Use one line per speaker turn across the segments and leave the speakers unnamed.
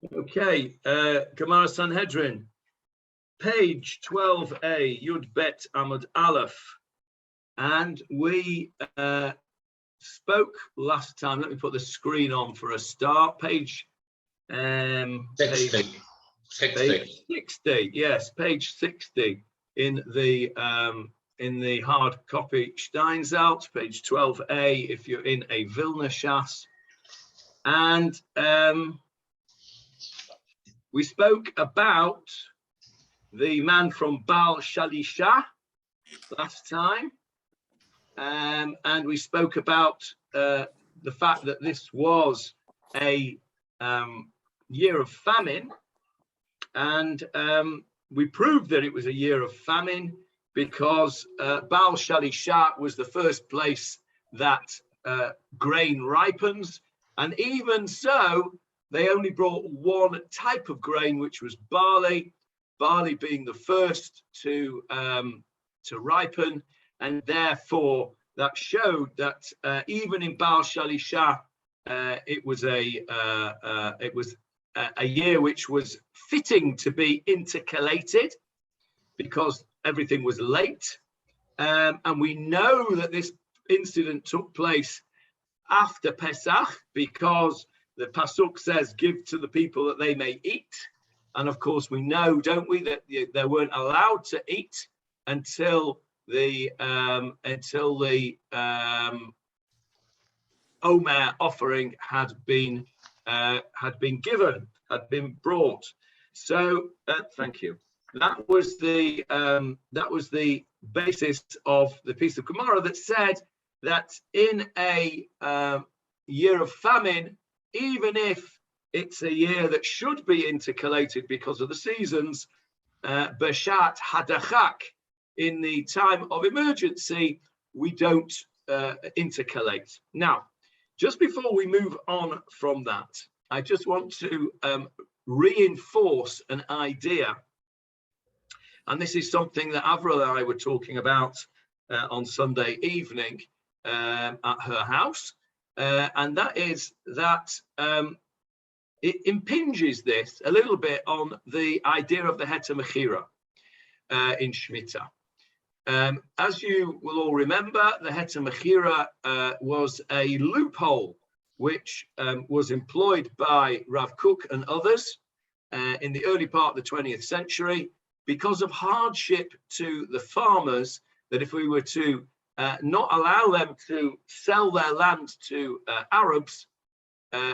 Okay, Gemarah Sanhedrin, page 12a, Yud Bet Amud Aleph. And we spoke last time. Let me put the screen on for a start. Page
60.
Page 60, yes, page 60 in the hard copy Steinsaltz, page 12a if you're in a Vilna Shas. And we spoke about the man from Baal Shalisha last time, and we spoke about the fact that this was a year of famine, and we proved that it was a year of famine because Baal Shalisha was the first place that grain ripens, and even so, they only brought one type of grain, which was barley. Barley being the first to ripen, and therefore that showed that even in Baal Shalisha, it was a year which was fitting to be intercalated because everything was late, and we know that this incident took place after Pesach because the Pasuk says, "Give to the people that they may eat." And of course, we know, don't we, that they weren't allowed to eat until the Omer offering had been brought. So thank you. That was the basis of the piece of Gemarah that said that in a year of famine, even if it's a year that should be intercalated because of the seasons, Beshat Hadachak, in the time of emergency, we don't intercalate. Now, just before we move on from that, I just want to reinforce an idea. And this is something that Avril and I were talking about on Sunday evening at her house. And that is that it impinges this a little bit on the idea of the Heter Mechira in Shemitah. As you will all remember, the Heter Mechira was a loophole which was employed by Rav Kook and others in the early part of the 20th century because of hardship to the farmers, that if we were to not allow them to sell their land to Arabs,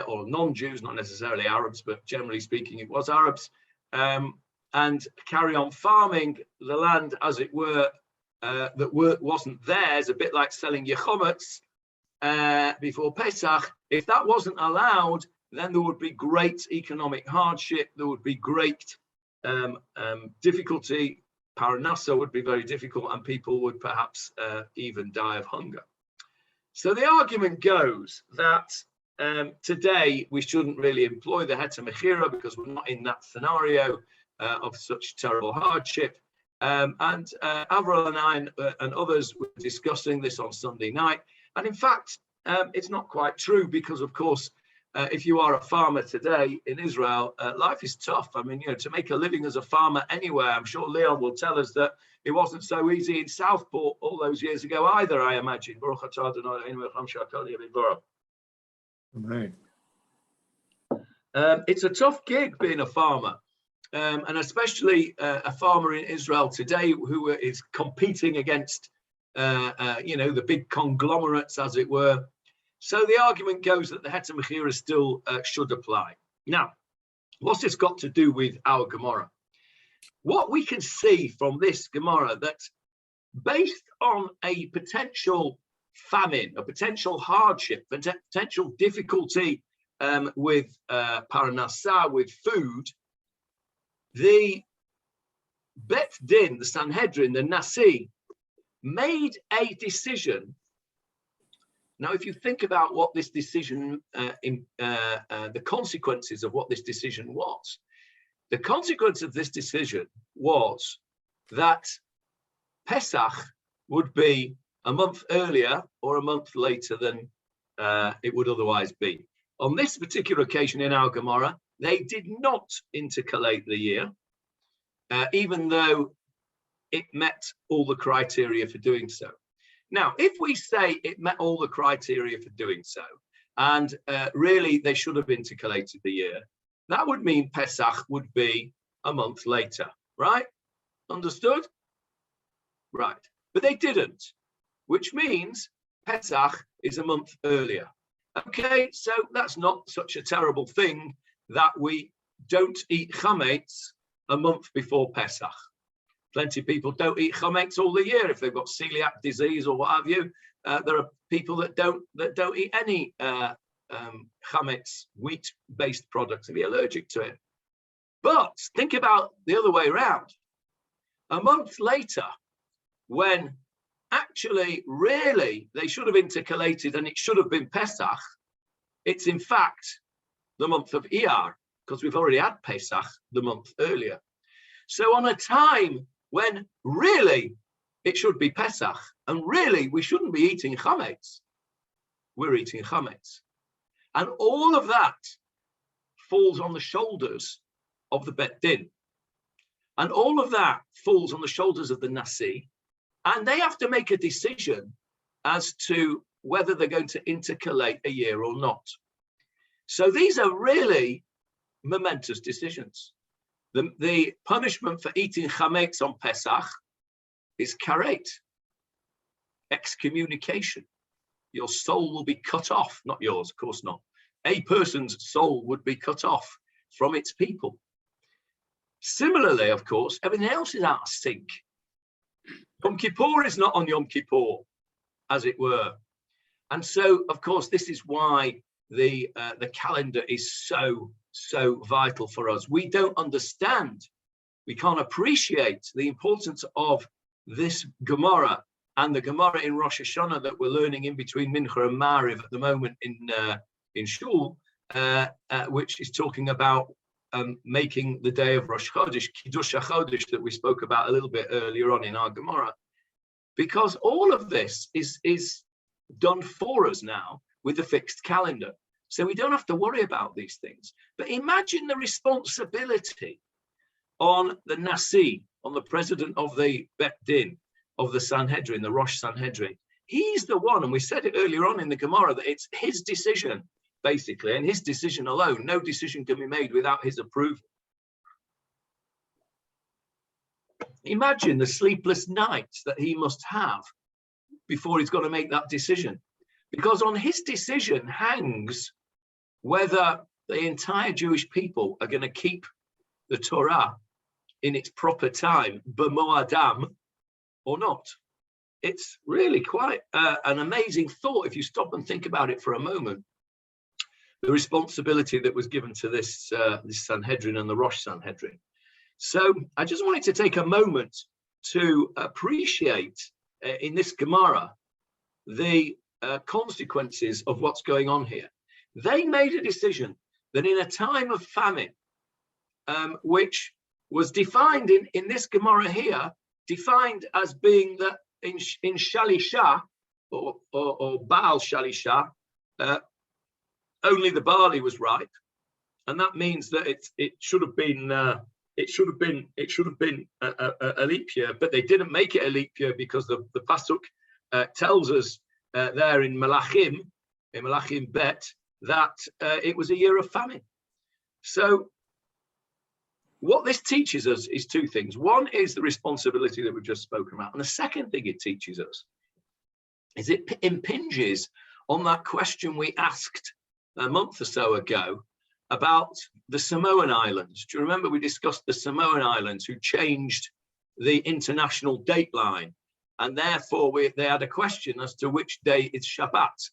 or non-Jews, not necessarily Arabs, but generally speaking, it was Arabs, and carry on farming the land as it were, that wasn't theirs, a bit like selling yechomets before Pesach. If that wasn't allowed, then there would be great economic hardship, there would be great difficulty. Parnassa would be very difficult, and people would perhaps even die of hunger. So the argument goes that today we shouldn't really employ the Heter Mechira because we're not in that scenario of such terrible hardship. And Avril and I and others were discussing this on Sunday night. And in fact, it's not quite true because, of course, if you are a farmer today in Israel, life is tough. I mean, to make a living as a farmer anywhere, I'm sure Leon will tell us that it wasn't so easy in Southport all those years ago either, I imagine.
Right.
It's a tough gig being a farmer, and especially a farmer in Israel today who is competing against, the big conglomerates, as it were. So the argument goes that the Heter Mechira still should apply. Now, what's this got to do with our Gemarah? What we can see from this Gemarah, that based on a potential famine, a potential hardship, potential difficulty with Parnassa, with food, the Bet Din, the Sanhedrin, the Nasi, made a decision. Now, if you think about what this decision, the consequences of what this decision was, the consequence of this decision was that Pesach would be a month earlier or a month later than it would otherwise be. On this particular occasion in our Gemarah, they did not intercalate the year, even though it met all the criteria for doing so. Now, if we say it met all the criteria for doing so, and really they should have intercalated the year, that would mean Pesach would be a month later, right? Understood? Right. But they didn't, which means Pesach is a month earlier. Okay, so that's not such a terrible thing that we don't eat chametz a month before Pesach. Plenty of people don't eat chametz all the year if they've got celiac disease or what have you. There are people that don't eat any chametz, wheat-based products, if you're allergic to it. But think about the other way around. A month later, when actually, really, they should have intercalated and it should have been Pesach, it's in fact the month of Adar, because we've already had Pesach the month earlier. So on a time when really it should be Pesach, and really we shouldn't be eating chametz, we're eating chametz. And all of that falls on the shoulders of the Bet Din. And all of that falls on the shoulders of the Nasi. And they have to make a decision as to whether they're going to intercalate a year or not. So these are really momentous decisions. The punishment for eating chametz on Pesach is karet, excommunication. Your soul will be cut off, not yours, of course not. A person's soul would be cut off from its people. Similarly, of course, everything else is out of sync. Yom Kippur is not on Yom Kippur, as it were. And so, of course, this is why the calendar is so vital for us. We don't understand, we can't appreciate the importance of this Gemarah and the Gemarah in Rosh Hashana that we're learning in between Mincha and Mariv at the moment in Shul, which is talking about making the day of Rosh Chodesh, Kiddush HaChodesh, that we spoke about a little bit earlier on in our Gemarah. Because all of this is done for us now with the fixed calendar. So we don't have to worry about these things. But imagine the responsibility on the Nasi, on the president of the Bet Din, of the Sanhedrin, the Rosh Sanhedrin. He's the one, and we said it earlier on in the Gemarah, that it's his decision, basically, and his decision alone. No decision can be made without his approval. Imagine the sleepless nights that he must have before he's got to make that decision. Because on his decision hangs whether the entire Jewish people are going to keep the Torah in its proper time, b'mo'adam, or not. It's really quite an amazing thought if you stop and think about it for a moment. The responsibility that was given to this Sanhedrin and the Rosh Sanhedrin. So I just wanted to take a moment to appreciate in this Gemarah the consequences of what's going on here. They made a decision that in a time of famine, which was defined in this Gemarah here, defined as being that in Shalisha or Baal Shalisha, only the barley was ripe, and that means that it should have been a leap year, but they didn't make it a leap year because the pasuk tells us there in Malachim Bet, that it was a year of famine. So what this teaches us is two things. One is the responsibility that we've just spoken about, and the second thing it teaches us is it impinges on that question we asked a month or so ago about the Samoan Islands. Do you remember we discussed the Samoan Islands who changed the international date line, and therefore they had a question as to which day is Shabbat.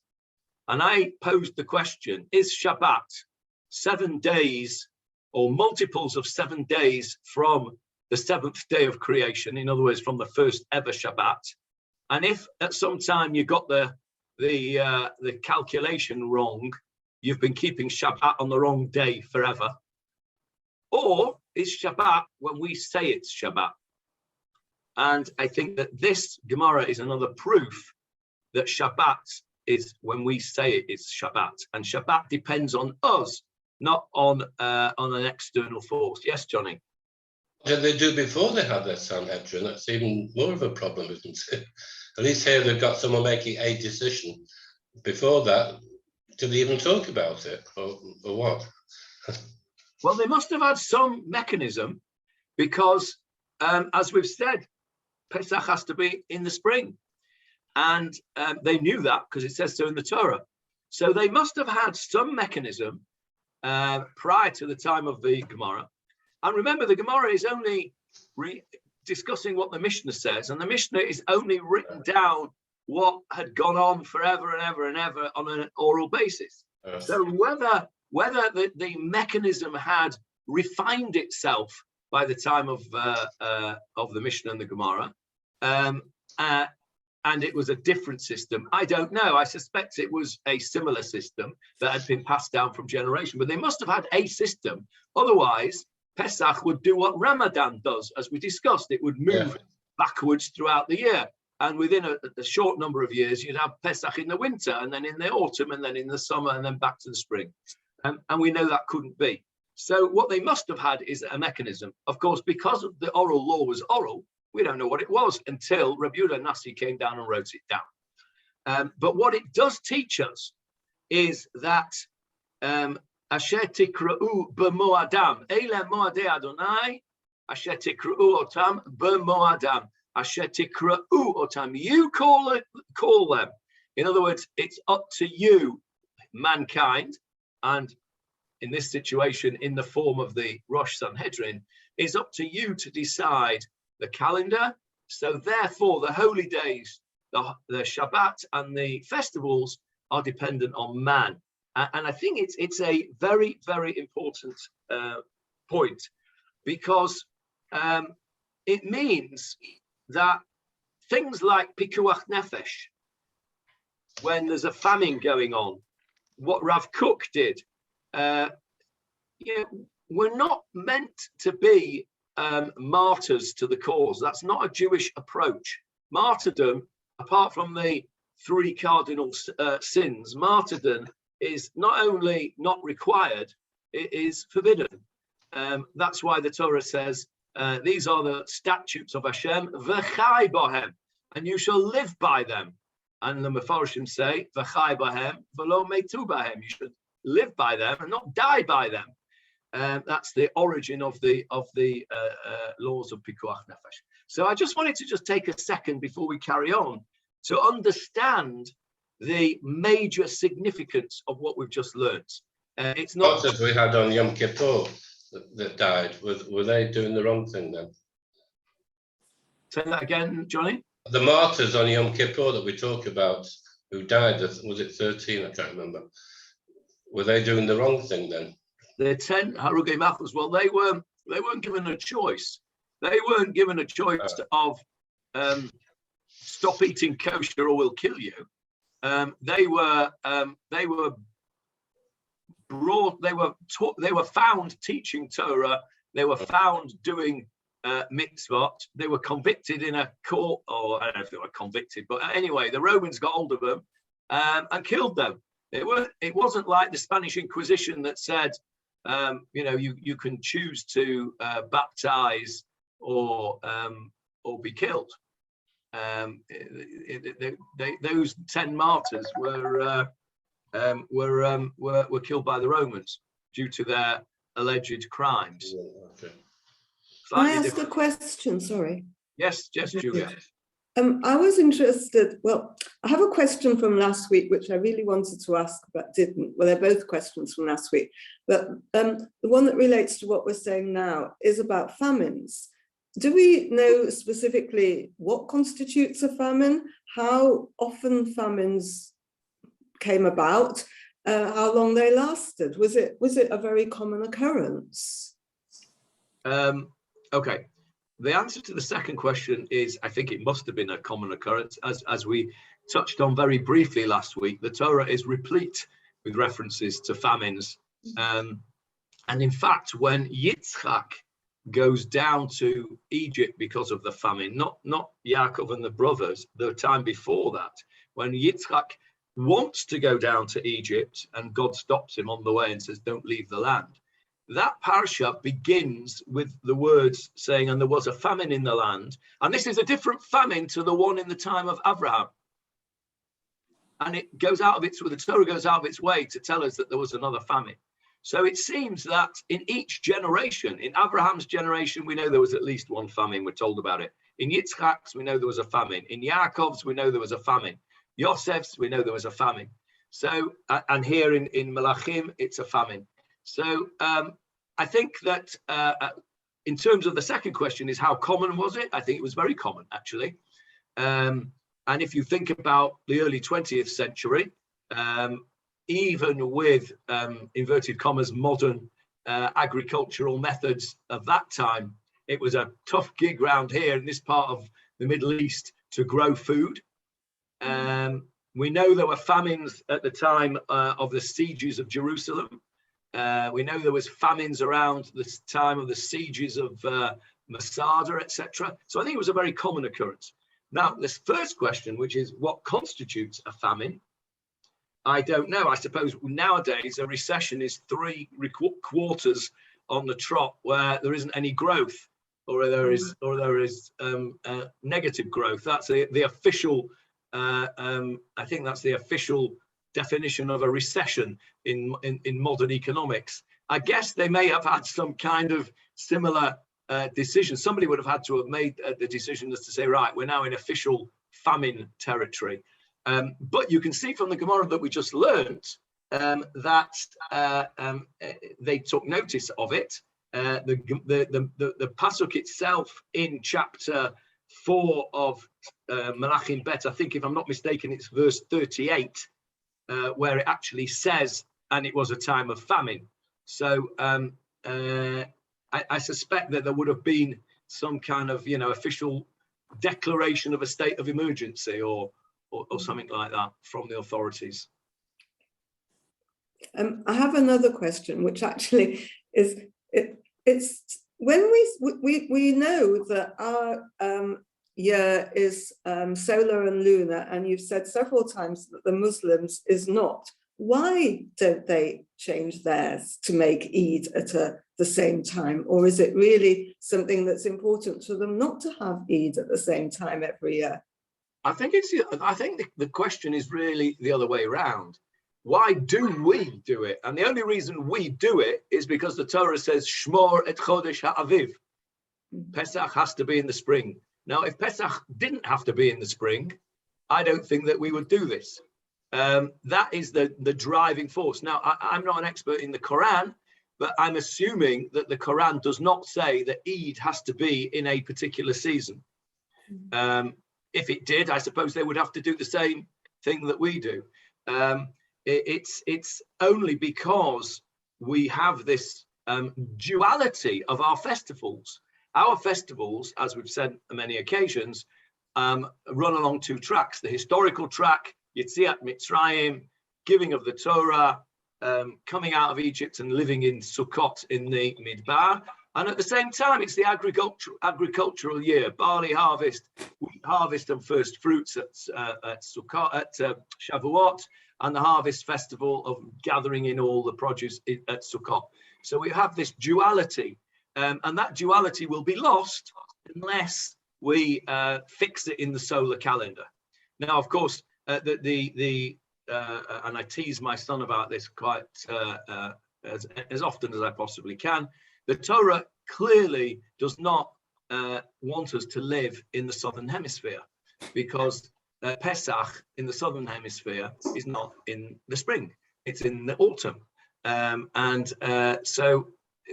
And I posed the question, is Shabbat 7 days or multiples of 7 days from the seventh day of creation, in other words, from the first ever Shabbat? And if at some time you got the calculation wrong, you've been keeping Shabbat on the wrong day forever. Or is Shabbat when we say it's Shabbat? And I think that this Gemarah is another proof that Shabbat is when we say it's Shabbat. And Shabbat depends on us, not on an external force. Yes, Johnny.
What did they do before they had their Sanhedrin? That's even more of a problem, isn't it? At least here they've got someone making a decision. Before that, did they even talk about it, or what?
Well, they must have had some mechanism, because, as we've said, Pesach has to be in the spring. And they knew that because it says so in the Torah. So they must have had some mechanism prior to the time of the Gemarah. And remember, the Gemarah is only discussing what the Mishnah says, and the Mishnah is only written down what had gone on forever and ever and ever on an oral basis. So whether the mechanism had refined itself by the time of the Mishnah and the Gemarah, and it was a different system, I don't know. I suspect it was a similar system that had been passed down from generation, but they must have had a system. Otherwise, Pesach would do what Ramadan does, as we discussed. It would move backwards throughout the year. And within a short number of years, you'd have Pesach in the winter, and then in the autumn, and then in the summer, and then back to the spring. And we know that couldn't be. So what they must have had is a mechanism. Of course, because the oral law was oral, we don't know what it was until Rabbi Yehuda Nasi came down and wrote it down. But what it does teach us is that Asher tikra'u b'mo'adam, Eile mo'adei Adonai, Asher tikra'u otam b'mo'adam, Asher tikra'u otam. You call them. In other words, it's up to you, mankind, and in this situation, in the form of the Rosh Sanhedrin, is up to you to decide the calendar. So therefore, the holy days, the Shabbat and the festivals are dependent on man. And I think it's a very, very important point, because it means that things like Pikuach Nefesh, when there's a famine going on, what Rav Kook did, we're not meant to be martyrs to the cause. That's not a Jewish approach. Martyrdom, apart from the three cardinal sins, martyrdom is not only not required, it is forbidden. That's why the Torah says, these are the statutes of Hashem, v'chai bohem, and you shall live by them. And the Mefarshim say, v'chai bohem, v'lo metu bohem, you should live by them and not die by them. That's the origin of the laws of Pikuach Nefesh. So I just wanted to take a second before we carry on to understand the major significance of what we've just learned. It's not
martyrs we had on Yom Kippur that died. Were they doing the wrong thing then?
Say that again, Johnny.
The martyrs on Yom Kippur that we talk about, who died, was it 13? I can't remember. Were they doing the wrong thing then?
The 10 Harugei Malchus, well, they weren't given a choice. They weren't given a choice of stop eating kosher or we'll kill you. They were found teaching Torah. They were found doing mitzvot. They were convicted in a court, or I don't know if they were convicted, but anyway, the Romans got hold of them and killed them. It wasn't like the Spanish Inquisition that said, you can choose to baptize or be killed. Those 10 martyrs were killed by the Romans due to their alleged crimes.
Okay.
Can I ask a question? Sorry.
Yes, Julia.
I was interested. Well, I have a question from last week, which I really wanted to ask, but didn't. Well, they're both questions from last week. But the one that relates to what we're saying now is about famines. Do we know specifically what constitutes a famine? How often famines came about? How long they lasted? Was it a very common occurrence?
Okay. The answer to the second question is, I think it must have been a common occurrence. As we touched on very briefly last week, the Torah is replete with references to famines. And in fact, when Yitzchak goes down to Egypt because of the famine, not Yaakov and the brothers, the time before that, when Yitzchak wants to go down to Egypt, and God stops him on the way and says, don't leave the land. That parsha begins with the words saying, and there was a famine in the land. And this is a different famine to the one in the time of Abraham. And it goes out of the Torah goes out of its way to tell us that there was another famine. So it seems that in each generation, in Abraham's generation, we know there was at least one famine, we're told about it. In Yitzchak's, we know there was a famine. In Yaakov's, we know there was a famine. Yosef's, we know there was a famine. So, and here in Melachim, it's a famine. So I think that in terms of the second question is how common was it? I think it was very common, actually. And if you think about the early 20th century, even with inverted commas, modern agricultural methods of that time, it was a tough gig round here in this part of the Middle East to grow food. We know there were famines at the time of the sieges of Jerusalem. We know there was famines around the time of the sieges of Masada, etc. So I think it was a very common occurrence. Now, this first question, which is what constitutes a famine, I don't know. I suppose nowadays a recession is 3 quarters on the trot where there isn't any growth, or there is negative growth. That's the official. I think that's the official definition of a recession in modern economics. I guess they may have had some kind of similar decision. Somebody would have had to have made the decision as to say, right, we're now in official famine territory. But you can see from the Gemarah that we just learned that they took notice of it. The pasuk itself in chapter 4 of Melachim Bet, I think, if I'm not mistaken, it's verse 38, where it actually says, and it was a time of famine. So I suspect that there would have been some kind of, official declaration of a state of emergency or something like that from the authorities.
I have another question, which actually is it's when we know that our year is solar and lunar, and you've said several times that the Muslims is not. Why don't they change theirs to make Eid at the same time? Or is it really something that's important to them not to have Eid at the same time every year?
I think the question is really the other way around. Why do we do it? And the only reason we do it is because the Torah says Shmor et Chodesh HaAviv. Pesach has to be in the spring. Now, if Pesach didn't have to be in the spring, I don't think that we would do this. That is the driving force. Now, I'm not an expert in the Quran, but I'm assuming that the Quran does not say that Eid has to be in a particular season. If it did, I suppose they would have to do the same thing that we do. It's only because we have this duality of our festivals. Our festivals, as we've said on many occasions, run along 2 tracks. The historical track, Yetziat Mitzrayim, giving of the Torah, coming out of Egypt and living in Sukkot in the Midbar. And at the same time, it's the agricultural year, barley harvest, wheat harvest and first fruits at Sukkot, at Shavuot, and the harvest festival of gathering in all the produce at Sukkot. So we have this duality, and that duality will be lost unless we fix it in the solar calendar. Now, of course, and I tease my son about this quite as often as I possibly can. The Torah clearly does not want us to live in the southern hemisphere, because Pesach in the southern hemisphere is not in the spring, it's in the autumn. So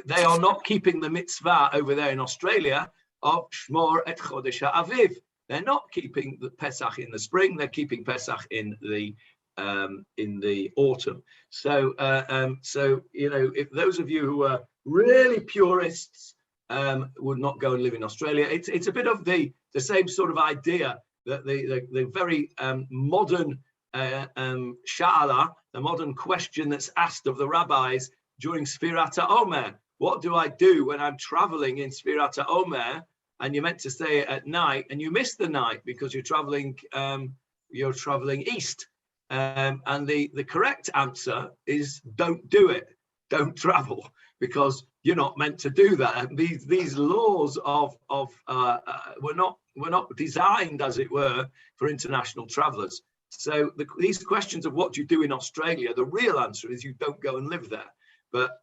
they are not keeping the mitzvah over there in Australia of Shmor et Chodesh HaAviv. They're not keeping the Pesach in the spring, they're keeping Pesach in the autumn. So, if those of you who are really purists would not go and live in Australia, it's a bit of the same sort of idea that the very modern sha'ala, the modern question that's asked of the rabbis during Sfirat HaOmer. What do I do when I'm traveling in Sfirat HaOmer and you're meant to stay at night and you miss the night because you're traveling east? And the correct answer is don't do it. Don't travel, because you're not meant to do that. And these laws were not designed, as it were, for international travelers. So these questions of what do you do in Australia, the real answer is you don't go and live there. But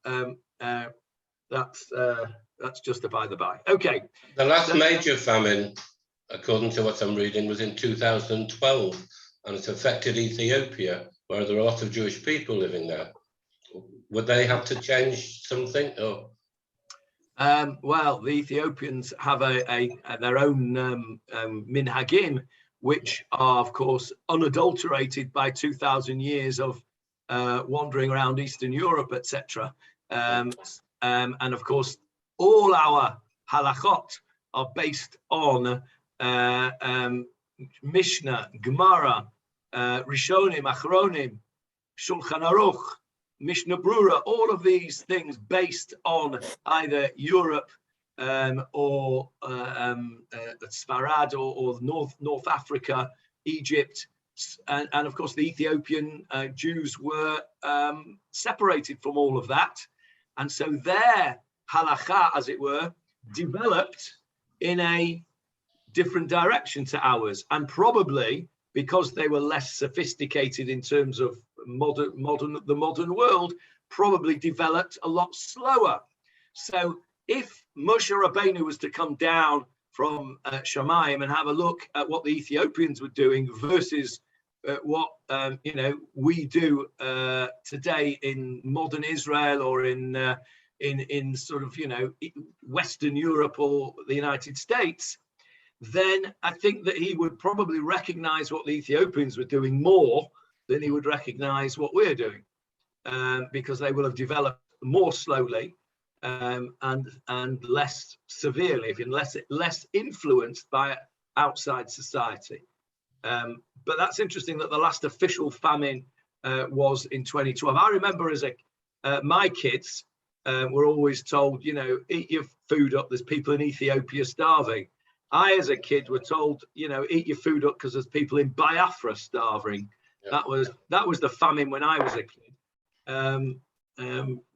that's just a by the by. Okay.
The last major famine, according to what I'm reading, was in 2012, and it affected Ethiopia, where there are a lot of Jewish people living there. Would they have to change something? Or?
Well, the Ethiopians have their own minhagim, which are, of course, unadulterated by 2,000 years of wandering around Eastern Europe, etc. And of course, all our halachot are based on Mishnah, Gemara, Rishonim, Achronim, Shulchan Aruch, Mishnah Brura, all of these things based on either Europe or Sfarad or North Africa, Egypt, and of course the Ethiopian Jews were separated from all of that, and so their halakha, as it were, developed in a different direction to ours, and probably because they were less sophisticated in terms of the modern world, probably developed a lot slower. So if Moshe Rabbeinu was to come down from Shamayim and have a look at what the Ethiopians were doing versus what we do today in modern Israel or in sort of Western Europe or the United States, then I think that he would probably recognize what the Ethiopians were doing more than he would recognize what we're doing, because they will have developed more slowly and less severely, less influenced by outside society. But that's interesting that the last official famine was in 2012. I remember as my kids were always told, eat your food up, there's people in Ethiopia starving. I, as a kid, were told, eat your food up because there's people in Biafra starving. Yeah. That was the famine when I was a kid.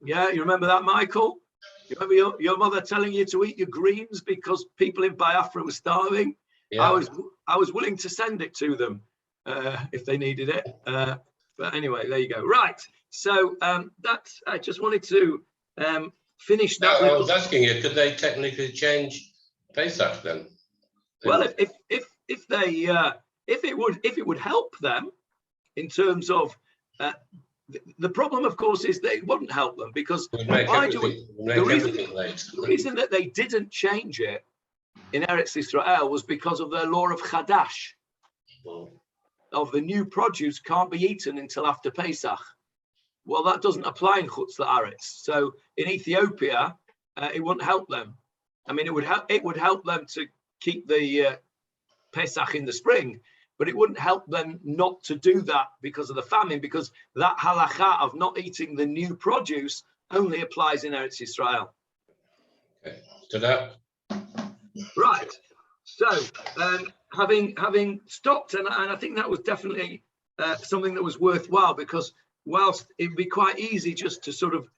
Yeah, you remember that, Michael? You remember your mother telling you to eat your greens because people in Biafra were starving? Yeah. I was willing to send it to them if they needed it. But anyway, there you go. Right. So I just wanted to finish that.
I was asking you, could they technically change Pesach then?
Well, if it would help them in terms of the problem, of course, is that it wouldn't help them, because the reason that they didn't change it in Eretz Israel was because of their law of Chadash, of the new produce can't be eaten until after Pesach. Well, that doesn't apply in Chutz La'aretz. So in Ethiopia, it wouldn't help them. I mean, it would help them to keep the Pesach in the spring, but it wouldn't help them not to do that because of the famine, because that halakha of not eating the new produce only applies in Eretz Israel.
Okay. So that.
Right. So having stopped, and I think that was definitely something that was worthwhile, because whilst it'd be quite easy just to sort of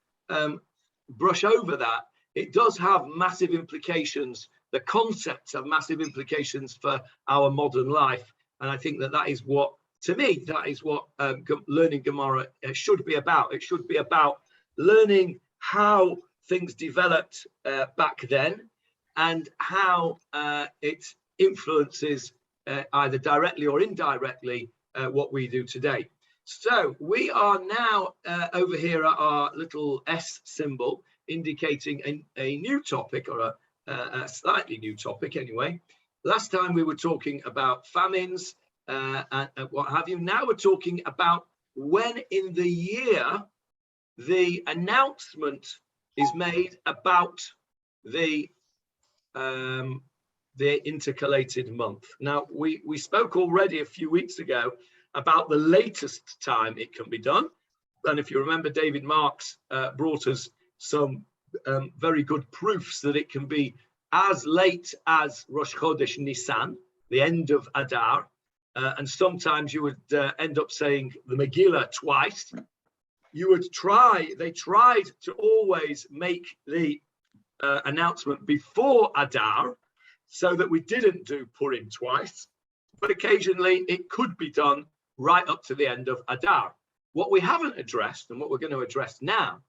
brush over that, it does have massive implications. The concepts have massive implications for our modern life. And I think that is what, to me, that is what learning Gemara should be about. It should be about learning how things developed back then and how it influences either directly or indirectly what we do today. So we are now over here at our little S symbol, indicating a new topic, or a slightly new topic anyway. Last time we were talking about famines and what have you. Now we're talking about when in the year the announcement is made about the intercalated month. Now we spoke already a few weeks ago about the latest time it can be done. And if you remember, David Marks brought us some very good proofs that it can be as late as Rosh Chodesh Nisan, the end of Adar, and sometimes you would end up saying the Megillah twice. They tried to always make the announcement before Adar, so that we didn't do Purim twice, but occasionally it could be done right up to the end of Adar. What we haven't addressed, and what we're going to address now,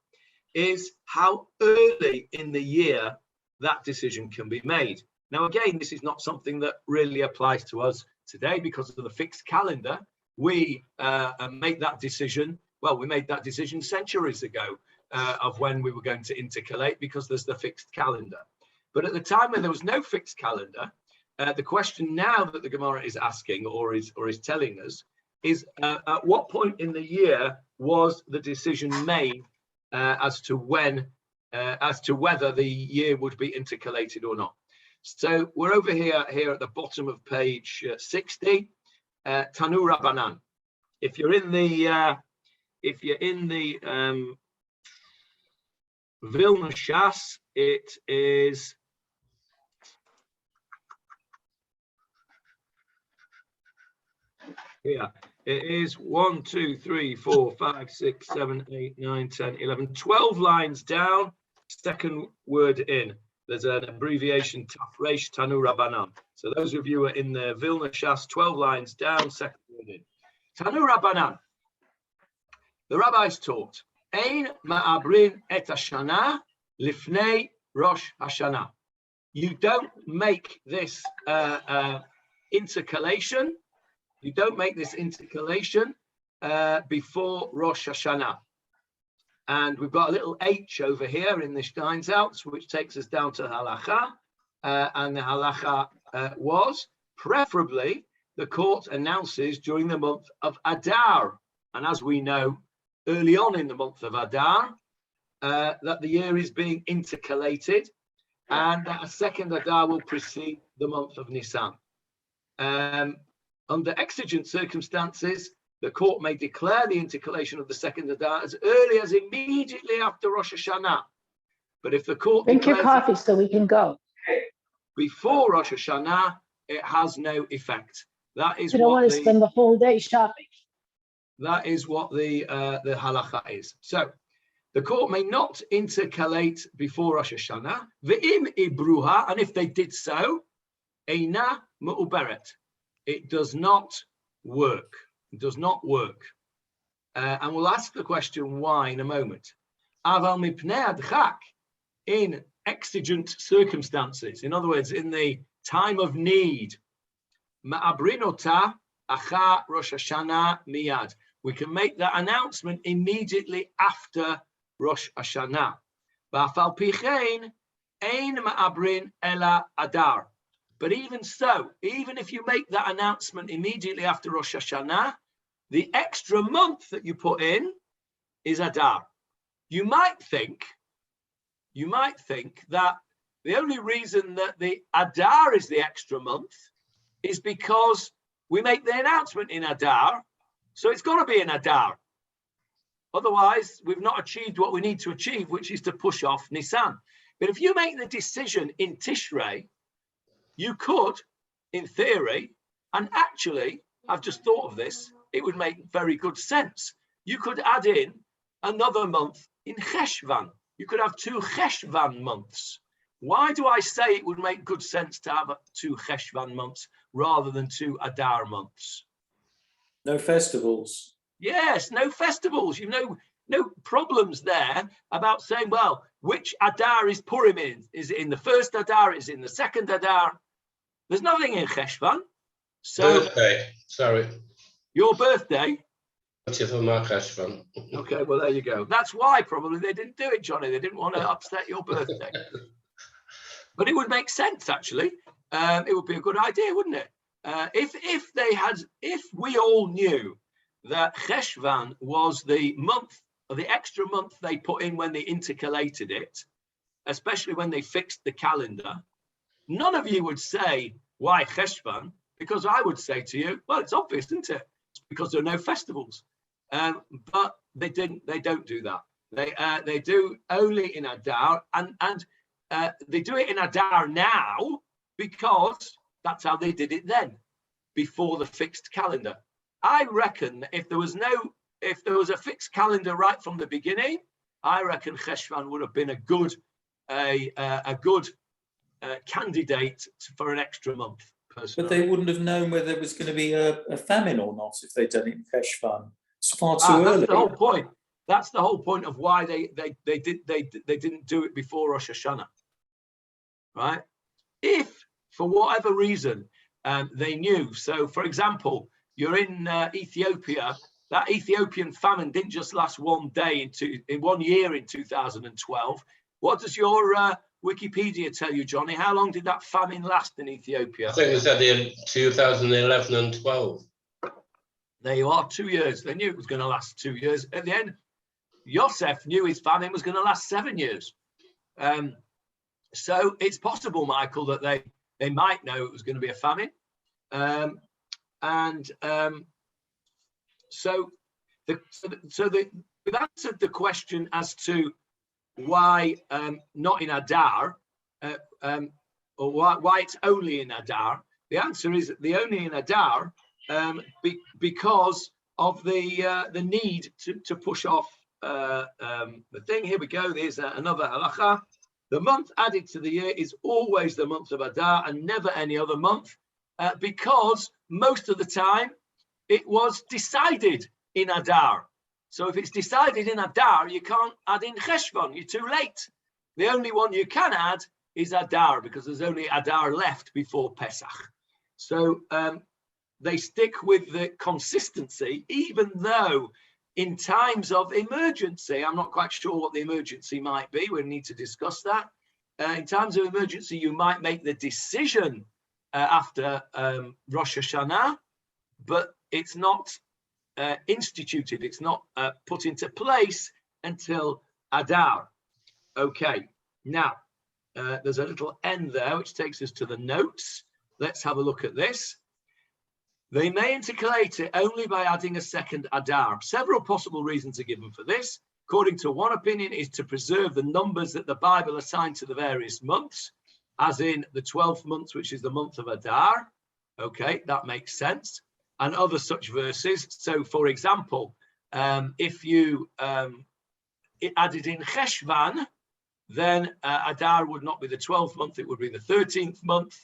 is how early in the year that decision can be made. Now, again, this is not something that really applies to us today because of the fixed calendar. We make that decision. Well, we made that decision centuries ago of when we were going to intercalate, because there's the fixed calendar. But at the time when there was no fixed calendar, the question now that the Gemarah is asking or is telling us is at what point in the year was the decision made as to whether the year would be intercalated or not. So we're over here at the bottom of page 60, Tanu Rabbanan. If you're in the Vilna Shas, it is here. It is 1, 2, 3, 4, 5, 6, 7, 8, 9, 10, 11, 12 lines down, second word in. There's an abbreviation, Tafresh Tanu Rabbanan. So those of you who are in the Vilna Shas, 12 lines down, second word in. Tanu Rabbanan. The rabbis taught, Ein ma'abrin et hashana lifnei Rosh Hashana. You don't make this intercalation. You don't make this intercalation before Rosh Hashana. And we've got a little H over here in the Steinsaltz, which takes us down to halacha. And the halacha was, preferably, the court announces during the month of Adar. And as we know, early on in the month of Adar, that the year is being intercalated, and that a second Adar will precede the month of Nisan. Under exigent circumstances, the court may declare the intercalation of the second Adar as early as immediately after Rosh Hashana. But if the court
drink your coffee so we can go.
Before Rosh Hashana, it has no effect. That is
You don't want to spend the whole day shopping.
That is what the halacha is. So the court may not intercalate before Rosh Hashana. Ve'im ibruha, and if they did so, eina mu'uberet. It does not work. It does not work. And we'll ask the question why in a moment. Aval mipnei adchak, in exigent circumstances, in other words, in the time of need, ma'abrinota acha Rosh Hashana miyad. We can make that announcement immediately after Rosh Hashana. Ba'afal pichein ein ma'abrin ela Adar. But even so, even if you make that announcement immediately after Rosh Hashana, the extra month that you put in is Adar. You might think that the only reason that the Adar is the extra month is because we make the announcement in Adar, so it's got to be in Adar. Otherwise, we've not achieved what we need to achieve, which is to push off Nisan. But if you make the decision in Tishrei, you could, in theory, and actually, I've just thought of this, it would make very good sense. You could add in another month in Cheshvan. You could have 2 Cheshvan months. Why do I say it would make good sense to have 2 Cheshvan months rather than 2 Adar months?
No festivals.
Yes, no festivals. You know, no problems there about saying, well, which Adar is Purim in? Is it in the first Adar? Is it in the second Adar? There's nothing in Cheshvan. So,
birthday, sorry.
Your birthday?
For my Cheshvan.
Okay, well, there you go. That's why probably they didn't do it, Johnny. They didn't want to upset your birthday. But it would make sense, actually. It would be a good idea, wouldn't it? If we all knew that Cheshvan was the month, or the extra month they put in when they intercalated it, especially when they fixed the calendar, none of you would say, why Cheshvan? Because I would say to you, well, it's obvious, isn't it? It's because there are no festivals. But they don't do that. They do only in Adar, and they do it in Adar now because that's how they did it then. before the fixed calendar. I reckon that if there was a fixed calendar right from the beginning, I reckon Cheshvan would have been a good candidate for an extra month. Personally.
But they wouldn't have known whether there was going to be a famine or not if they'd done it in Cheshvan. It's far too early.
That's the whole point. That's the whole point of why they didn't do it before Rosh Hashana, right? If for whatever reason they knew. So, for example, you're in Ethiopia. That Ethiopian famine didn't just last one day in 1 year in 2012. What does your Wikipedia tell you, Johnny? How long did that famine last in Ethiopia?
I think it was at the 2011 and 12.
There you are, 2 years. They knew it was going to last 2 years. At the end, Yosef knew his famine was going to last 7 years. So it's possible, Michael, that they might know it was going to be a famine. So we've answered the question as to why not in Adar, or why it's only in Adar. The answer is the only in Adar because of the need to push off the thing. Here we go. There's another halacha. The month added to the year is always the month of Adar and never any other month, because most of the time it was decided in Adar. So if it's decided in Adar, you can't add in Cheshvan. You're too late. The only one you can add is Adar, because there's only Adar left before Pesach. So they stick with the consistency, even though in times of emergency, I'm not quite sure what the emergency might be. We need to discuss that. In times of emergency, you might make the decision after Rosh Hashana, but it's not instituted, it's not put into place until Adar. Okay, now there's a little end there which takes us to the notes. Let's have a look at this. They may intercalate it only by adding a second Adar. Several possible reasons are given for this. According to one opinion, is to preserve the numbers that the Bible assigned to the various months, as in the 12th month, which is the month of Adar. Okay, that makes sense. And other such verses. So, for example, if you added in Cheshvan, then Adar would not be the 12th month, it would be the 13th month.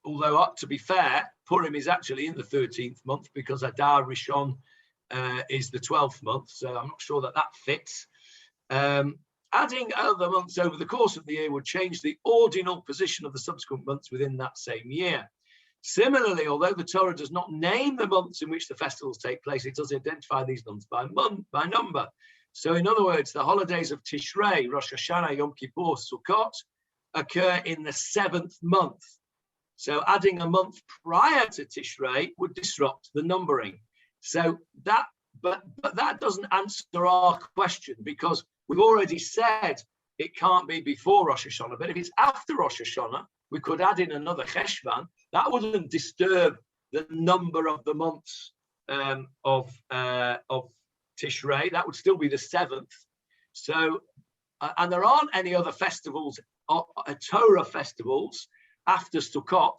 Although, to be fair, Purim is actually in the 13th month because Adar Rishon is the 12th month. So I'm not sure that fits. Adding other months over the course of the year would change the ordinal position of the subsequent months within that same year. Similarly, although the Torah does not name the months in which the festivals take place, it does identify these months by number. So in other words, the holidays of Tishrei, Rosh Hashana, Yom Kippur, Sukkot occur in the 7th month. So adding a month prior to Tishrei would disrupt the numbering. So but that doesn't answer our question, because we've already said it can't be before Rosh Hashana. But if it's after Rosh Hashana, we could add in another Cheshvan. That wouldn't disturb the number of the months of Tishrei. That would still be the 7th. So, and there aren't any other festivals, Torah festivals, after Sukkot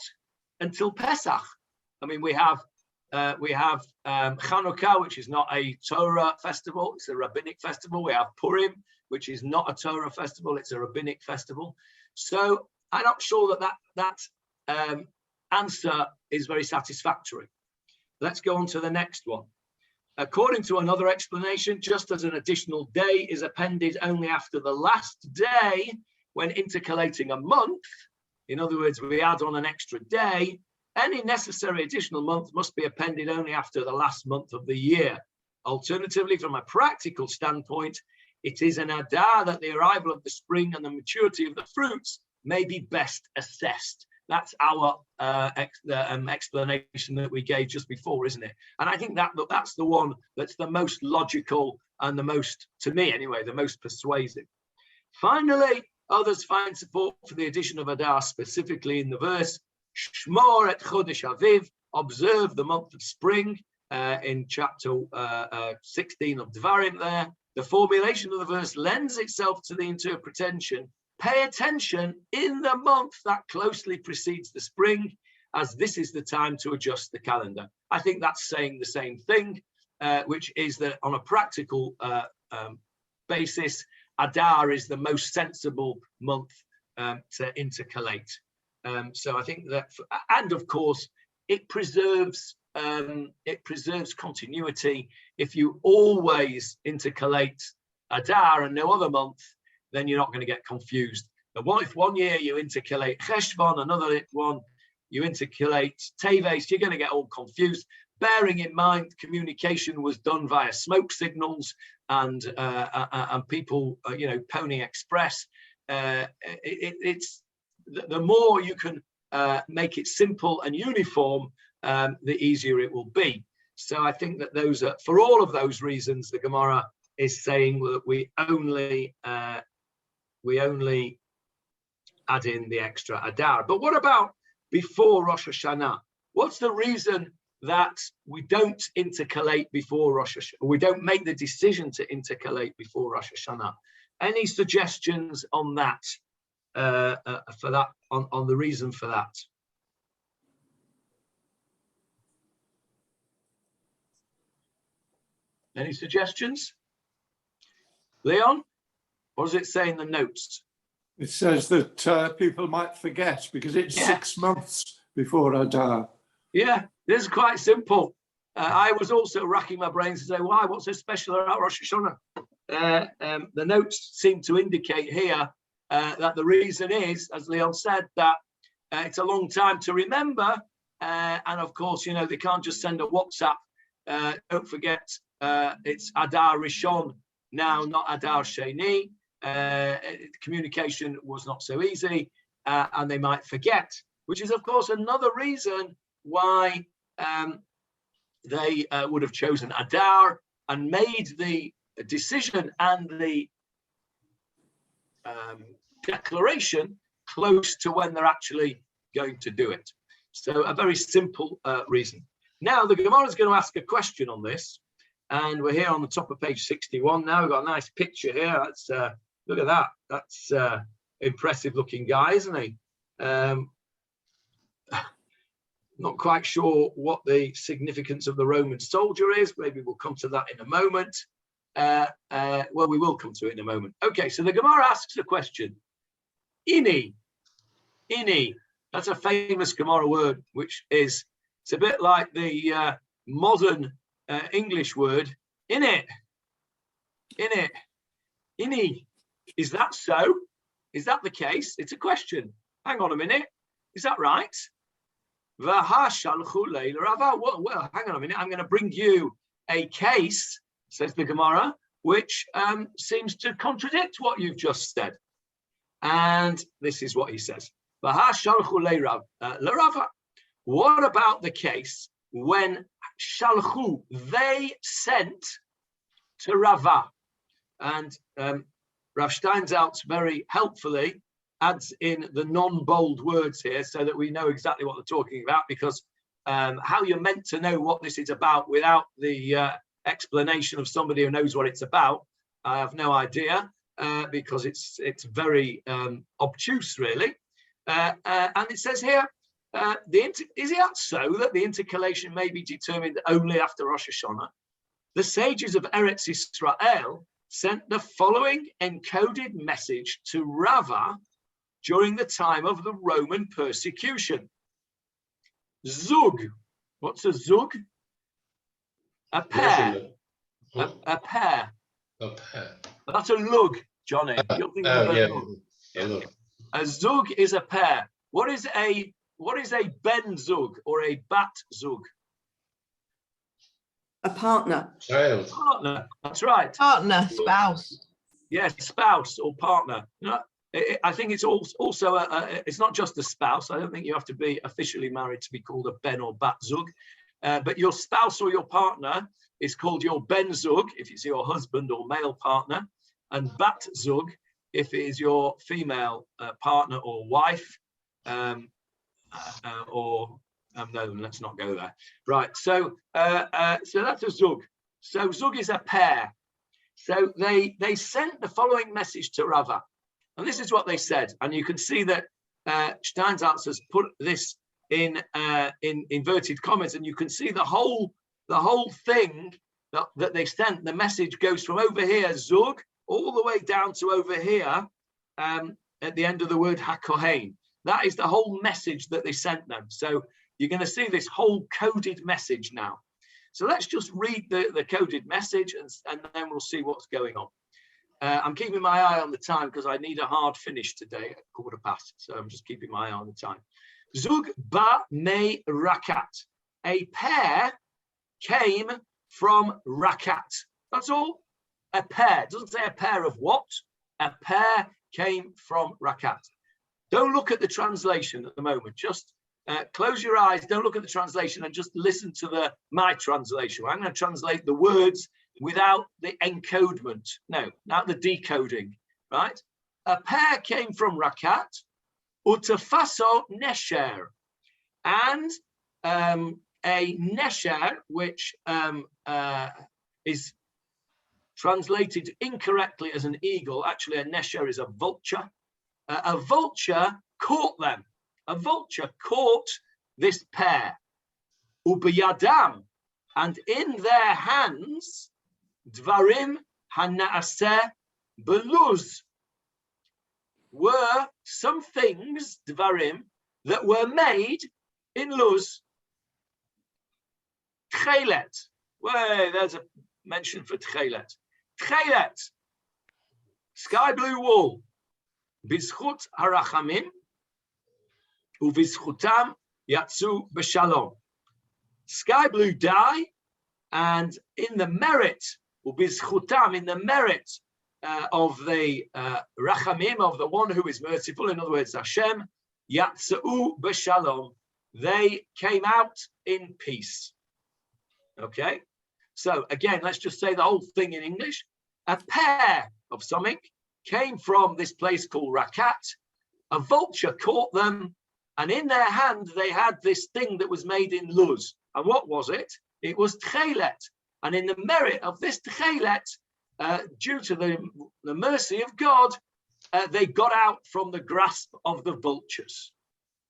until Pesach. I mean, we have Chanukah, which is not a Torah festival; it's a rabbinic festival. We have Purim, which is not a Torah festival; it's a rabbinic festival. So I'm not sure that answer is very satisfactory. Let's go on to the next one. According to another explanation, just as an additional day is appended only after the last day when intercalating a month, in other words, we add on an extra day, any necessary additional month must be appended only after the last month of the year. Alternatively, from a practical standpoint, it is in Adar that the arrival of the spring and the maturity of the fruits may be best assessed. That's our explanation that we gave just before, isn't it? And I think that's the one that's the most logical and the most, to me anyway, the most persuasive. Finally, others find support for the addition of Adar specifically in the verse, Shmor et Chodesh Aviv, observe the month of spring, in chapter 16 of Devarim there. The formulation of the verse lends itself to the interpretation, pay attention in the month that closely precedes the spring, as this is the time to adjust the calendar. I think that's saying the same thing, which is that on a practical basis, Adar is the most sensible month to intercalate. So I think that, and of course, it preserves continuity. If you always intercalate Adar and no other month, then you're not going to get confused. But what if one year you intercalate Cheshvan, another one you intercalate Teves, you're going to get all confused. Bearing in mind, communication was done via smoke signals and people, Pony Express. It's the more you can make it simple and uniform, the easier it will be. So I think that those are, for all of those reasons, the Gemarah is saying that we only add in the extra Adar. But what about before Rosh Hashana? What's the reason that we don't intercalate before Rosh Hashana? We don't make the decision to intercalate before Rosh Hashana. Any suggestions on that? For that, on the reason for that? Any suggestions? Leon, what does it say in the notes?
It says that people might forget because it's 6 months before Adar.
Yeah, this is quite simple. I was also racking my brains to say, why? What's so special about Rosh Hashana? The notes seem to indicate here that the reason is, as Leon said, that it's a long time to remember. And of course, they can't just send a WhatsApp. Don't forget, it's Adar Rishon now, not Adar Sheni. Communication was not so easy, and they might forget, which is, of course, another reason why they would have chosen Adar and made the decision and the declaration close to when they're actually going to do it. So a very simple reason. Now, the Gemarah is going to ask a question on this, and we're here on the top of page 61 now. We've got a nice picture here. That's look at that. That's impressive looking guy, isn't he? Not quite sure what the significance of the Roman soldier is. Maybe we'll come to that in a moment. Well, we will come to it in a moment. Okay, so the Gemarah asks a question. Ini. That's a famous Gemarah word, which is, it's a bit like the modern English word, in it. Ini. Is that so? Is that the case? It's a question. Hang on a minute. Is that right? Well, hang on a minute. I'm going to bring you a case, says the Gemarah, which seems to contradict what you've just said. And this is what he says. What about the case when shalchu, they sent to Rava? And Rav Steinsaltz very helpfully adds in the non-bold words here so that we know exactly what they're talking about, because how you're meant to know what this is about without the explanation of somebody who knows what it's about, I have no idea, because it's very obtuse, really. And it says here, is it so that the intercalation may be determined only after Rosh Hashana? The sages of Eretz Israel sent the following encoded message to Rava during the time of the Roman persecution. Zug. What's a zug? A pair. A pair.
A pair.
That's a lug, Johnny. You're thinking of a lug. A zug is a pair. What is a ben zug or a bat zug?
A partner.
Child.
Partner. That's right.
Partner, spouse.
Yes, spouse or partner. I think it's also it's not just a spouse. I don't think you have to be officially married to be called a ben or bat zug, but your spouse or your partner is called your ben zug if it's your husband or male partner, and bat zug if it is your female partner or wife, or no, let's not go there. Right. So so that's a zug. So zug is a pair. So they sent the following message to Rava. And this is what they said. And you can see that Steinsaltz has put this in inverted commas, and you can see the whole thing that they sent. The message goes from over here, Zug, all the way down to over here at the end of the word HaKohen. That is the whole message that they sent them. So you're going to see this whole coded message now. So let's just read the coded message and then we'll see what's going on. I'm keeping my eye on the time because I need a hard finish today at 15:15. So I'm just keeping my eye on the time. Zug ba me rakat. A pair came from rakat. That's all. A pair. It doesn't say a pair of what. A pair came from rakat. Don't look at the translation at the moment. Just close your eyes. Don't look at the translation and just listen to my translation. I'm going to translate the words without the encodement. No, not the decoding. Right? A pair came from rakat. Utafaso nesher, and a nesher, which is translated incorrectly as an eagle. Actually, a nesher is a vulture. A vulture caught them. A vulture caught this pair. Ubiyadam, and in their hands, dvarim hanaaseh beluz, were some things, dvarim, that were made in luz. Tchelet. Well, there's a mention for tchelet. Tchelet, sky blue wool. Bizchut harachamim, uvizchutam yatsu b'shalom. Sky blue dye, and in the merit, uvizchutam, in the merit of the rachamim, of the one who is merciful, in other words, Hashem, yatsu b'shalom, they came out in peace. Okay, so again, let's just say the whole thing in English. A pair of something came from this place called Rakat. A vulture caught them, and in their hand they had this thing that was made in luz. And what was it? It was tchelet. And in the merit of this tchelet, due to the mercy of God, they got out from the grasp of the vultures.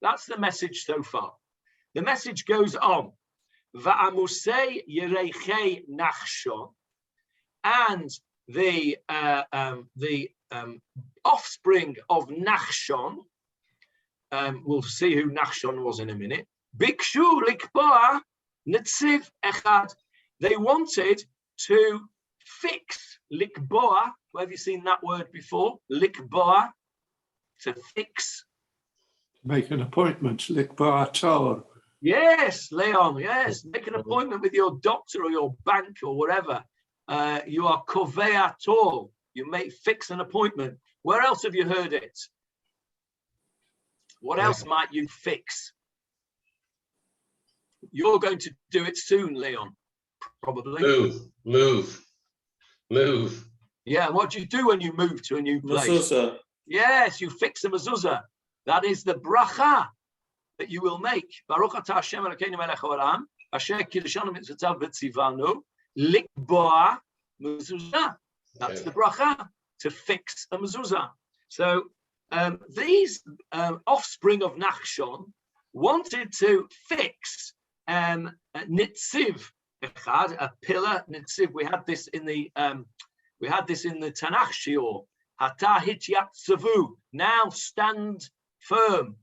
That's the message so far. The message goes on. Va'amusei yereichei nachshon, and the offspring of Nachshon, we'll see who Nachshon was in a minute. Bikshu likboa netziv echad. They wanted to fix likboa. Where have you seen that word before? Likboa, to fix.
Make an appointment, likboa Torah.
Yes, Leon, yes. Make an appointment with your doctor or your bank or whatever. You are kovea tor. You may fix an appointment. Where else have you heard it? What else might you fix? You're going to do it soon, Leon, probably.
Move.
Yeah, what do you do when you move to a new place?
Mezuzah.
Yes, you fix a mezuzah. That is the bracha that you will make. Baruch atah Hashem Elokeinu melech haolam, asher kiddushanu mitzvotav v'tzivanu, likboa mezuzah. That's the bracha, to fix a mezuzah. So these offspring of Nachshon wanted to fix nitziv echad, a pillar nitziv. We had this in the Tanakh shiur. Hata hityatzavu, now stand firm.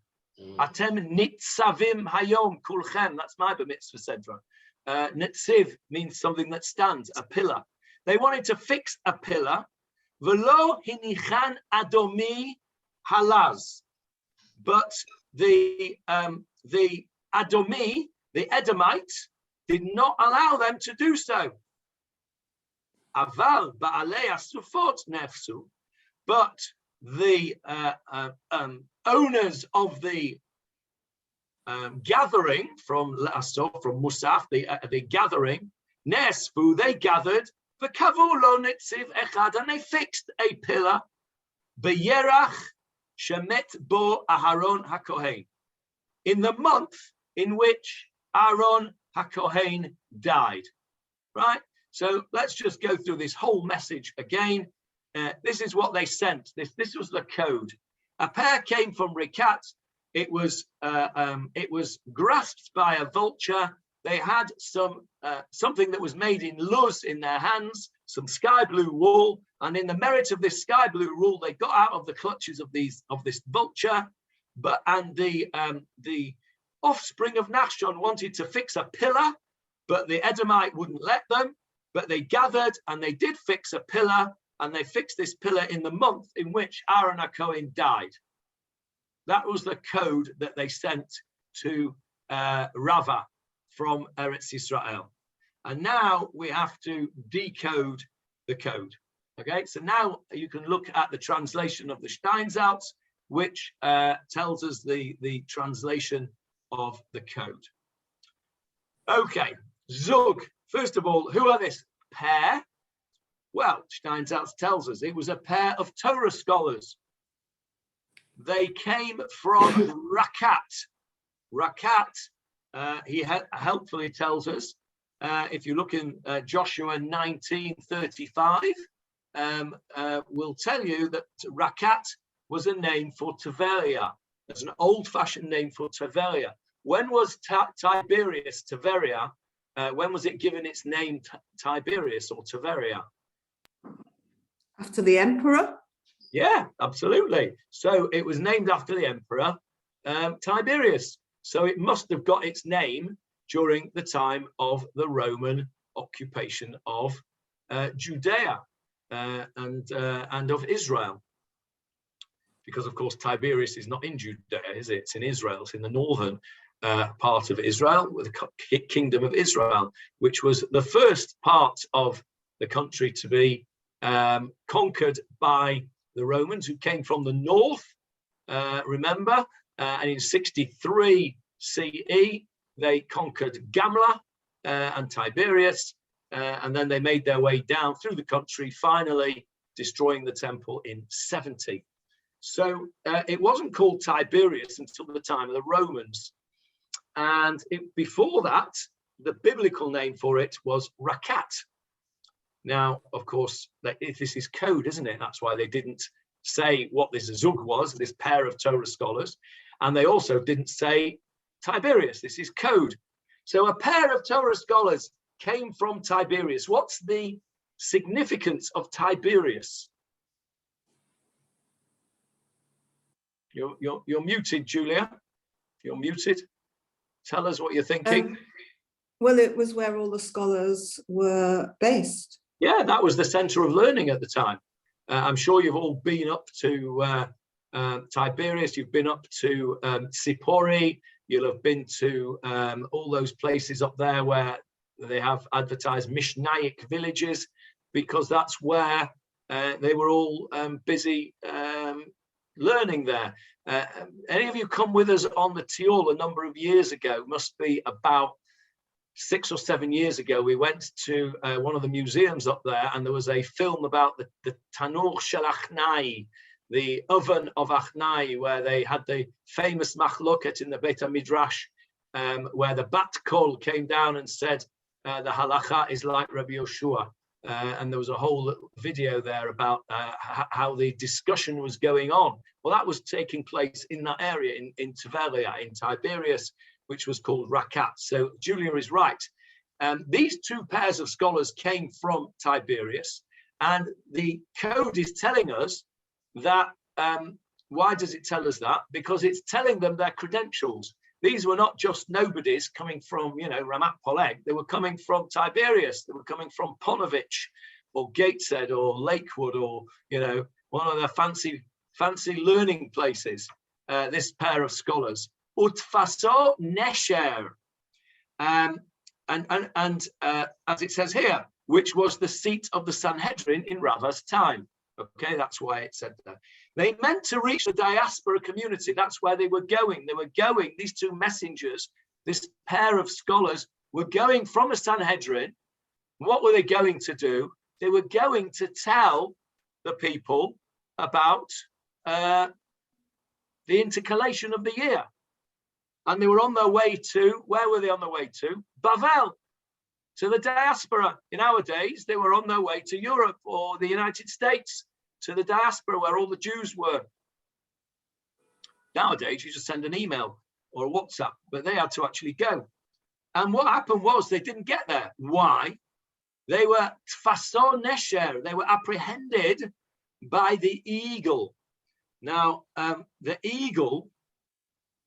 Atem nitzavim hayom kulchem. That's my bar mitzvah sedra. Nitziv means something that stands, a pillar. They wanted to fix a pillar. V'lo hinichan adomi halaz. But the Adomi, the Edomite, did not allow them to do so. Aval ba'alei asufot nefsu. But the owners of the gathering from Musaf, the gathering, nesfu, they gathered, v'kavu lo nitziv echad, and they fixed a pillar, b'yerach shemet bo Aharon HaKohen, in the month in which Aaron HaKohen died. Right? So let's just go through this whole message again. This is what they sent. This was the code. A pair came from Rikat. it was grasped by a vulture. They had something that was made in luz in their hands, some sky blue wool, and in the merit of this sky blue wool, they got out of the clutches of this vulture. And the offspring of Nachshon wanted to fix a pillar, but the Edomite wouldn't let them. But they gathered and they did fix a pillar, and they fixed this pillar in the month in which Aaron HaKohen died. That was the code that they sent to Rava from Eretz Yisrael. And now we have to decode the code. Okay, so now you can look at the translation of the Steinsaltz, which tells us the translation of the code. Okay, Zug. First of all, who are this pair? Well, Steinsaltz tells us it was a pair of Torah scholars. They came from Rakat. Rakat, he helpfully tells us, if you look in Joshua 19:35, will tell you that Rakat was a name for Tiberia. It's an old-fashioned name for Tiberia. When was Tiberius Tiberia? When was it given its name Tiberius or Tiberia?
After the emperor?
Yeah, absolutely. So it was named after the emperor Tiberius. So it must have got its name during the time of the Roman occupation of Judea and of Israel. Because, of course, Tiberius is not in Judea, is it? It's in Israel. It's in the northern part of Israel, with the kingdom of Israel, which was the first part of the country to be conquered by the Romans, who came from the north, remember, and in 63 CE, they conquered Gemarah and Tiberius, and then they made their way down through the country, finally destroying the temple in 70. So it wasn't called Tiberius until the time of the Romans. And before that, the biblical name for it was Rakat. Now, of course, this is code, isn't it? That's why they didn't say what this Zug was, this pair of Torah scholars. And they also didn't say Tiberius. This is code. So a pair of Torah scholars came from Tiberius. What's the significance of Tiberius? You're muted, Julia. You're muted. Tell us what you're thinking.
Well, it was where all the scholars were based.
Yeah, that was the center of learning at the time. I'm sure you've all been up to Tiberius. You've been up to Sipori. You'll have been to all those places up there where they have advertised Mishnaic villages, because that's where they were all busy learning there. Any of you come with us on the Tiol a number of years ago? Must be about 6 or 7 years ago. We went to one of the museums up there, and there was a film about the Tanur Shel Achnai, the oven of Achnai, where they had the famous machloket in the Beit HaMidrash, where the Bat Kol came down and said the halacha is like Rabbi Yoshua. And there was a whole video there about how the discussion was going on. Well, that was taking place in that area, in Tiberia, in Tiberius, which was called Rakat. So Julia is right. These two pairs of scholars came from Tiberius, and the code is telling us that. Why does it tell us that? Because it's telling them their credentials. These were not just nobodies coming from, Ramat Poleg. They were coming from Tiberius. They were coming from Ponovich or Gateshead or Lakewood or, one of the fancy learning places, this pair of scholars. Utfaso Nesher. And as it says here, which was the seat of the Sanhedrin in Rava's time. Okay, that's why it said that. They meant to reach the diaspora community. That's where they were going. These two messengers, this pair of scholars, were going from the Sanhedrin. What were they going to do? They were going to tell the people about the intercalation of the year. And they were on their way to, where were they on their way to? Bavel, to the diaspora. In our days, they were on their way to Europe or the United States, to the diaspora where all the Jews were. Nowadays, you just send an email or a WhatsApp, but they had to actually go. And what happened was they didn't get there. Why? They were fason nesher. They were apprehended by the eagle. Now, the eagle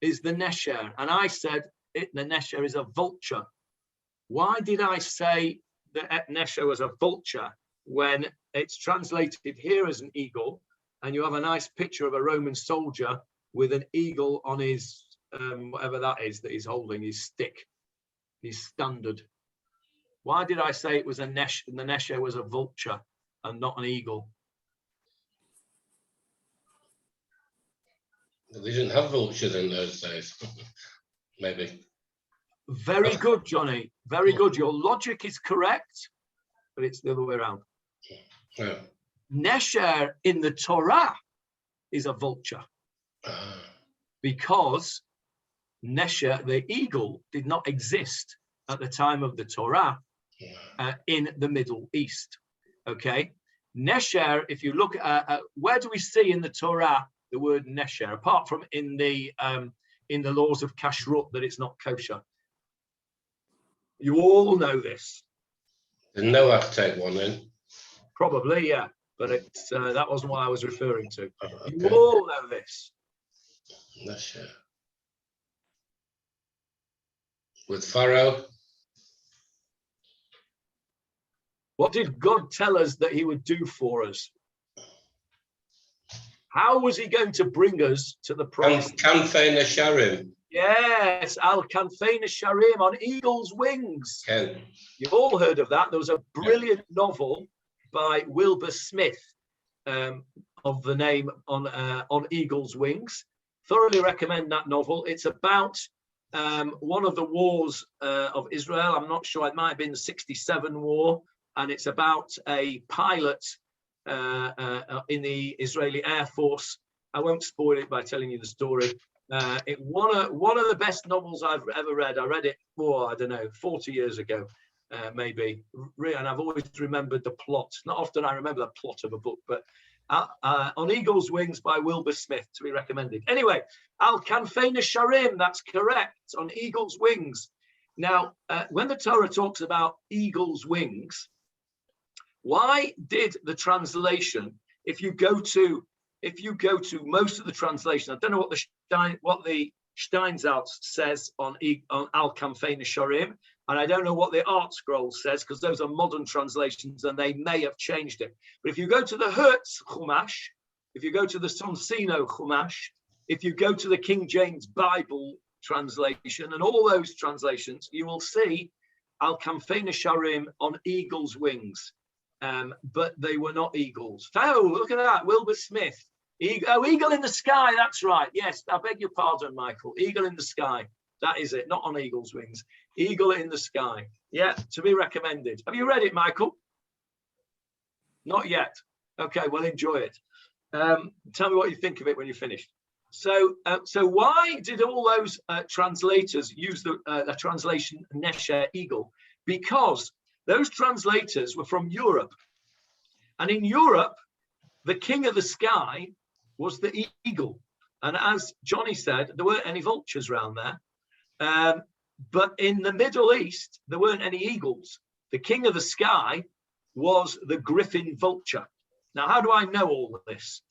is the nesher, and I said the nesher is a vulture. Why did I say that nesher was a vulture when it's translated here as an eagle, and you have a nice picture of a Roman soldier with an eagle on his whatever that is that he's holding, his stick, his standard? Why did I say it was a nesh and the nesher was a vulture and not an eagle?
They didn't have vultures in those days. Maybe.
Very good, Johnny. Very good. Your logic is correct, but it's the other way around.
Yeah.
Nesher in the Torah is a vulture because Nesher, the eagle, did not exist at the time of the Torah in the Middle East. Okay, Nesher. If you look at where do we see in the Torah the word Nesher, apart from in the laws of kashrut that it's not kosher? You all know this.
Did Noah take one in?
Probably, yeah, but it's that wasn't what I was referring to.
Okay.
You all know this.
Not sure. With Pharaoh.
What did God tell us that he would do for us? How was he going to bring us to the promise?
Kanfei Nesharim.
Yes, Al Kanfei Nesharim, on eagle's wings.
Ken.
You've all heard of that. There was a brilliant novel by Wilbur Smith of the name on eagle's wings. Thoroughly recommend that novel. It's about one of the wars of Israel. I'm not sure, it might have been the 67 war. And it's about a pilot in the Israeli Air Force. I won't spoil it by telling you the story. It one of the best novels I've ever read. I read it, I don't know, 40 years ago, maybe. And I've always remembered the plot. Not often I remember the plot of a book, but On Eagle's Wings by Wilbur Smith, to be recommended. Anyway, Al Kanfei Nesharim, that's correct, On Eagle's Wings. Now, when the Torah talks about eagle's wings, why did the translation, if you go to most of the translation, I don't know what the Steinsaltz says on Al Kanfei Nesharim, and I don't know what the Art Scroll says, because those are modern translations and they may have changed it. But if you go to the Hertz Chumash, if you go to the Sonsino Chumash, if you go to the King James Bible translation and all those translations, you will see Al Kanfei Nesharim, On Eagle's Wings. But they were not eagles. Oh, look at that, Wilbur Smith. Eagle in the sky, that's right. Yes, I beg your pardon, Michael. Eagle in the sky. That is it, not On Eagle's Wings. Eagle in the sky. Yeah, to be recommended. Have you read it, Michael? Not yet. Okay, well, enjoy it. Tell me what you think of it when you're finished. So why did all those translators use the translation Nesher, eagle? Because those translators were from Europe. And in Europe, the king of the sky was the eagle. And as Johnny said, there weren't any vultures around there. But in the Middle East, there weren't any eagles. The king of the sky was the griffin vulture. Now, how do I know all of this?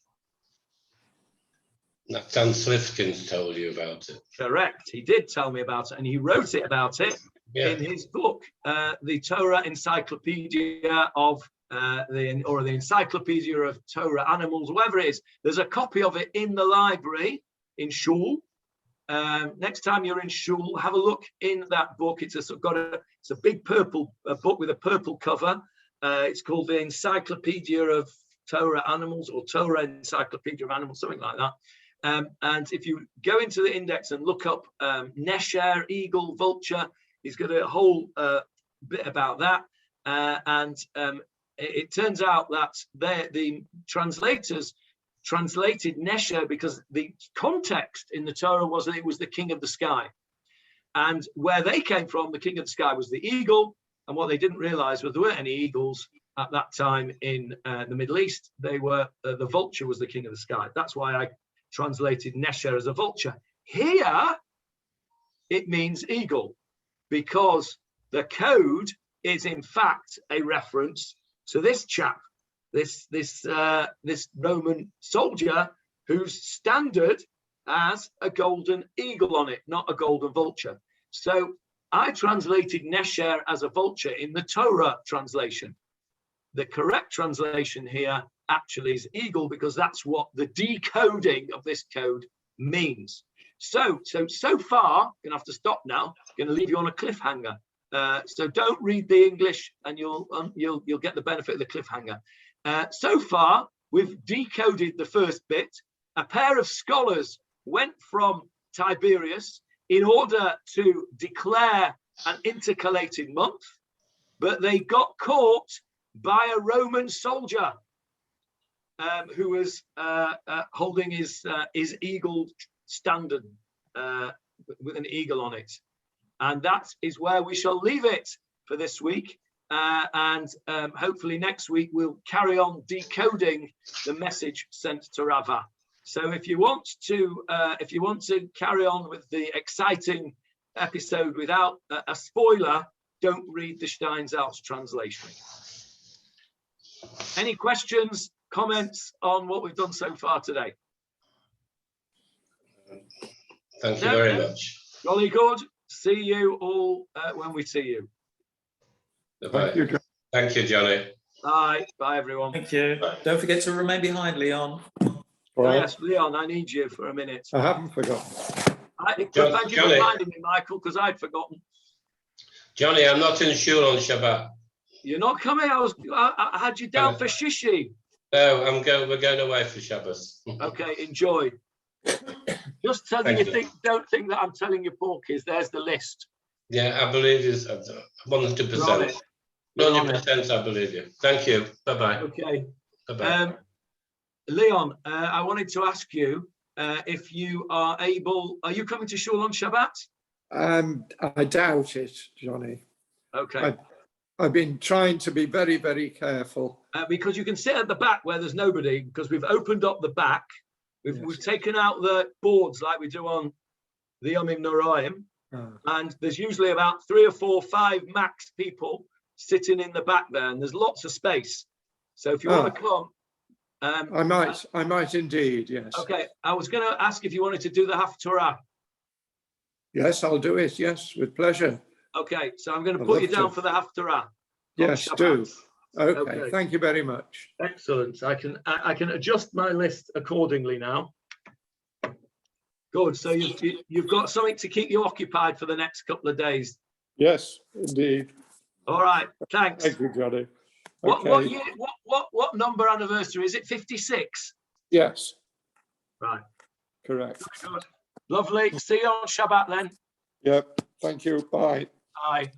That Dan Slifkin's told you about it.
Correct. He did tell me about it, and he wrote it about it in his book, the Torah Encyclopedia of the Encyclopedia of Torah Animals, whatever it is. There's a copy of it in the library in Shul. Next time you're in Shul, have a look in that book. It's a big purple book with a purple cover. It's called the Encyclopedia of Torah Animals, or Torah Encyclopedia of Animals, something like that. And if you go into the index and look up Nesher, eagle, vulture, he's got a whole bit about that. It turns out that the translators translated Nesher because the context in the Torah was that it was the king of the sky. And where they came from, the king of the sky was the eagle. And what they didn't realize was there weren't any eagles at that time in the Middle East. They were the vulture was the king of the sky. That's why translated nesher as a vulture. Here, it means eagle, because the code is in fact a reference to this chap, this Roman soldier whose standard has a golden eagle on it, not a golden vulture. So I translated nesher as a vulture in the Torah translation. The correct translation here actually is eagle, because that's what the decoding of this code means. So far, I'm gonna have to stop now. I'm gonna leave you on a cliffhanger. So don't read the English, and you'll get the benefit of the cliffhanger. So far, we've decoded the first bit. A pair of scholars went from Tiberius in order to declare an intercalated month, but they got caught by a Roman soldier who was holding his eagle standard with an eagle on it. And that is where we shall leave it for this week. And hopefully next week we'll carry on decoding the message sent to Rava. So if you want to carry on with the exciting episode without a spoiler, don't read the Steinsaltz translation. Any questions, comments on what we've done so far today?
Thank you very much.
Jolly good. See you all when we see you.
Bye. Thank you, Johnny.
Bye. Bye, everyone.
Thank you.
Bye.
Don't forget to remain behind, Leon.
Well,
Yes, Leon, I need you for a minute.
I haven't forgotten.
Thank you for
Johnny.
reminding me, Michael, because I'd forgotten.
Johnny, I'm not in shul on Shabbat.
You're not coming. I had you down for shishi.
No, we're going away for Shabbos.
Okay, enjoy. Just so that
Thank you.
don't think that I'm telling you porkies. There's the list.
Yeah, I believe you. 100%. 100%, I believe you. Thank you. Bye-bye.
Okay.
Bye-bye.
Leon, I wanted to ask you if you are able. Are you coming to shul on Shabbat?
I doubt it, Johnny.
Okay.
I've been trying to be very, very careful.
Because you can sit at the back where there's nobody, because we've opened up the back. We've taken out the boards like we do on the Yomim Noraim, and there's usually about 3 or 4, 5 max people sitting in the back there, and there's lots of space. So if you want to come,
I might indeed, yes.
Okay, I was going to ask if you wanted to do the Haftorah.
Yes, I'll do it. Yes, with pleasure.
Okay, so I'm going to
I'd
put you
love
down
to.
for the Haftorah.
Yes, do. Okay, thank you very much.
Excellent. I can adjust my list accordingly now. Good. So you've got something to keep you occupied for the next couple of days.
Yes, indeed.
All right. Thanks.
Thank you, Johnny.
What
Okay.
year? What number anniversary is it? 56.
Yes,
Right.
correct.
Good. Lovely. See you on Shabbat then.
Yep. Thank you. Bye.
Bye.